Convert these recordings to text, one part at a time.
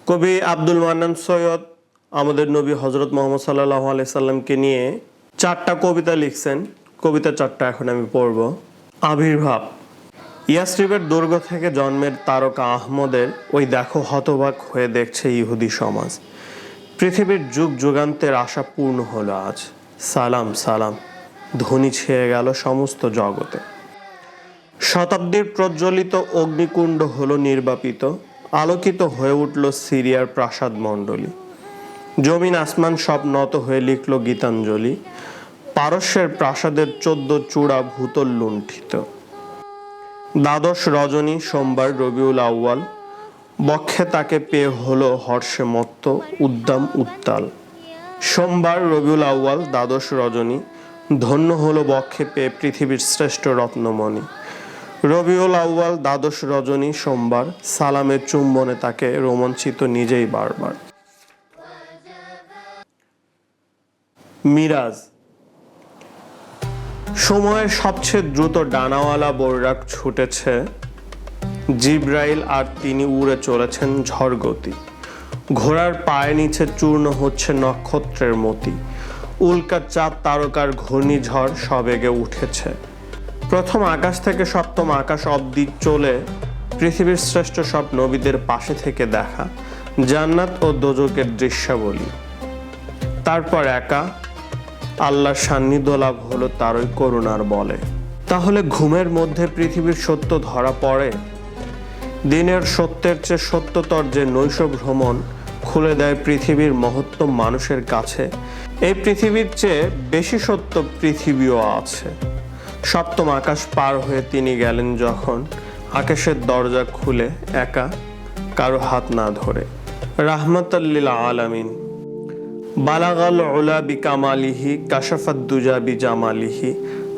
কবি আব্দুল মান্নান সৈয়দ আমাদের নবী হজরত মোহাম্মদ সাল্লাল্লাহু আলাইহি সাল্লামকে নিয়ে 4টা কবিতা লিখছেন। কবিতা 4টা এখন আমি পড়ব। আবির্ভাব। ইয়াসরিবের দুর্গ থেকে জন্মের তারকা আহমদের ওই দেখো হতবাক হয়ে দেখছে ইহুদি সমাজ। পৃথিবীর যুগ যুগান্তের আশা পূর্ণ হলো আজ। সালাম সালাম ধ্বনি ছেয়ে গেল সমস্ত জগতে। শতাব্দীর প্রজ্বলিত অগ্নিকুণ্ড হলো নির্বাপিত, আলোকিত হয়ে উঠল সিরিয়ার প্রাসাদ মণ্ডলী। জমিন আসমান সব নত হয়ে লিখল গীতাঞ্জলি। পারস্যের প্রাসাদের 14 চূড়া ভূতল লুণ্ঠিত। দ্বাদশ রজনী সোমবার রবিউল আউয়াল, বক্ষে তাকে পেয়ে হলো হর্ষে মত্ত উদ্দাম উত্তাল। সোমবার রবিউল আউয়াল দ্বাদশ রজনী, ধন্য হলো বক্ষে পেয়ে পৃথিবীর শ্রেষ্ঠ রত্নমণি। রবিউল আউয়াল দ্বাদশ রজনী সোমবার, সালামের চুম্বনে তাকে রোমাঞ্চিত নিজেই বারবার। মিরাজ। সময়ের সবচেয়ে দ্রুত ডানাওয়ালা বোরাক ছুটেছে জিব্রাইল, আর তিনি উড়ে চলেছেন ঝড়গতি। ঘোড়ার পায়ের নিচে চূর্ণ হচ্ছে নক্ষত্রের মতি। উল্কা চাঁদ তারকার ঘূর্ণিঝড় সবেগে উঠেছে। প্রথম আকাশ থেকে সপ্তম আকাশ অবধি চলে পৃথিবীর শ্রেষ্ঠ সব নবীদের পাশে থেকে দেখা জান্নাত ও দোজকের দৃশ্যাবলী। তারপর একা আল্লাহর সান্নিধ্য লাভ হলো তারই করুণার বলে। তাহলে ঘুমের মধ্যে পৃথিবীর সত্য ধরা পড়ে। দিনের সত্যের চেয়ে সত্যতর যে নৈশ ভ্রমণ খুলে দেয় পৃথিবীর মহত্ব মানুষের কাছে। এই পৃথিবীর চেয়ে বেশি সত্য পৃথিবীও আছে। সপ্তম আকাশ পার হয়ে তিনি গেলেন যখন, আকাশের দরজা খুলে একা, কারো হাত না ধরে। রাহমাতাল লিল আলামিন। বালাগাল উলা বিকামালিহি কাশাফাত দুজা বিজামালিহি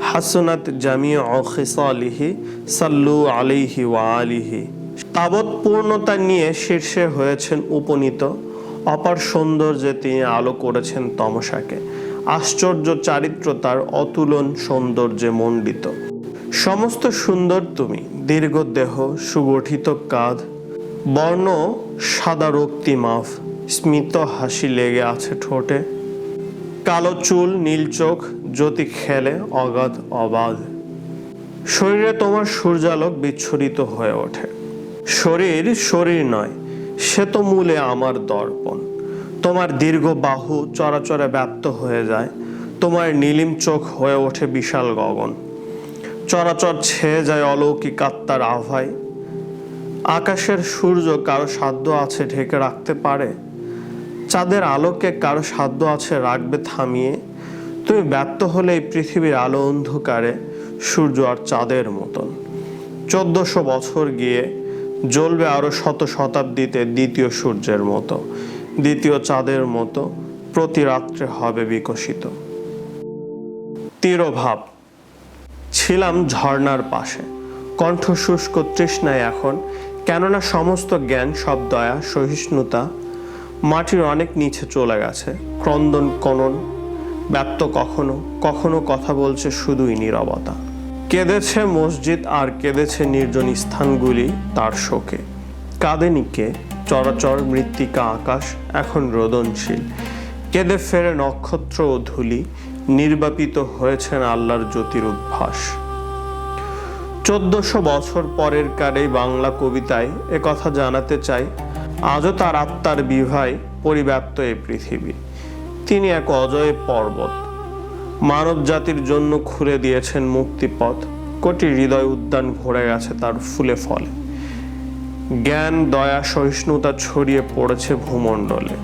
হাসনাত জামিউ খিসালিহি সাল্লু আলাইহি ওয়া আলিহি। তাবৎ পূর্ণতা নিয়ে শীর্ষে হয়েছেন উপনীত, অপার সৌন্দর্যে তিনি আলো করেছেন তমসাকে। আশ্চর্য চারিত্র তার অতুলন সৌন্দর্যে মণ্ডিত। সমস্ত সুন্দর তুমি, দীর্ঘ দেহ, সুগঠিত কাঁধ, বর্ণ সাদা রক্তি মাফ, স্মিত হাসি লেগে আছে ঠোঁটে, কালো চুল, নীল চোখ, জ্যোতি খেলে অগাধ অবাধ। শরীরে তোমার সূর্যালোক বিচ্ছুরিত হয়ে ওঠে। শরীর শরীর নয়, সে তো মূলে আমার দর্পণ। তোমার দীর্ঘ বাহু চরাচরে ব্যাপ্ত হয়ে যায়, তোমার নীলিম চোখ হয়ে ওঠে বিশাল গগন। চরাচর ছেয়ে যায় অলৌকিক আত্মার আভায়। আকাশের সূর্য কারো সাধ্য আছে ঢেকে রাখতে পারে? চাঁদের আলোকে কারো সাধ্য আছে রাখবে থামিয়ে? তুমি ব্যর্থ হলে এই পৃথিবীর আলো অন্ধকারে সূর্য আর চাঁদের মতন। 1400 বছর গিয়ে জ্বলবে আরো শত শতাব্দীতে দ্বিতীয় সূর্যের মতো, দ্বিতীয় চাঁদের মতো, প্রতি রাত্রে হবে বিকশিত। তিরোভাব। ছিলাম ঝর্ণার পাশে, কণ্ঠ শুষ্ক তৃষ্ণায় এখন, কেননা সমস্ত জ্ঞান সব দয়া সহিষ্ণুতা মাটির অনেক নিচে চলে গেছে। ক্রন্দন কনন ব্যপ্ত কখনো কখনো কথা বলছে শুধুই নীরবতা। কেঁদেছে মসজিদ আর কেঁদেছে নির্জন স্থানগুলি তার শোকে। কাঁদেনি কে? চরাচর মৃত্তিকা আকাশ এখন রোদনশীল। কেঁদে ফেরে নক্ষত্র ও ধূলি, নির্বাপিত হয়েছেন আল্লাহর জ্যোতির উদ্ভাস। 1400 বছর পরের কারে বাংলা কবিতায় কথা জানাতে চাই, আজও তার আত্মার বিভায় পরিব্যাপ্ত এই পৃথিবী। তিনি এক অজয় পর্বত, মানব জাতির জন্য খুলে দিয়েছেন মুক্তিপথ। কোটি হৃদয় উদ্যান ভরে গেছে তার ফুলে ফলে। জ্ঞান দয়া সহিষ্ণুতা ছড়িয়ে পড়েছে ভূমণ্ডলে।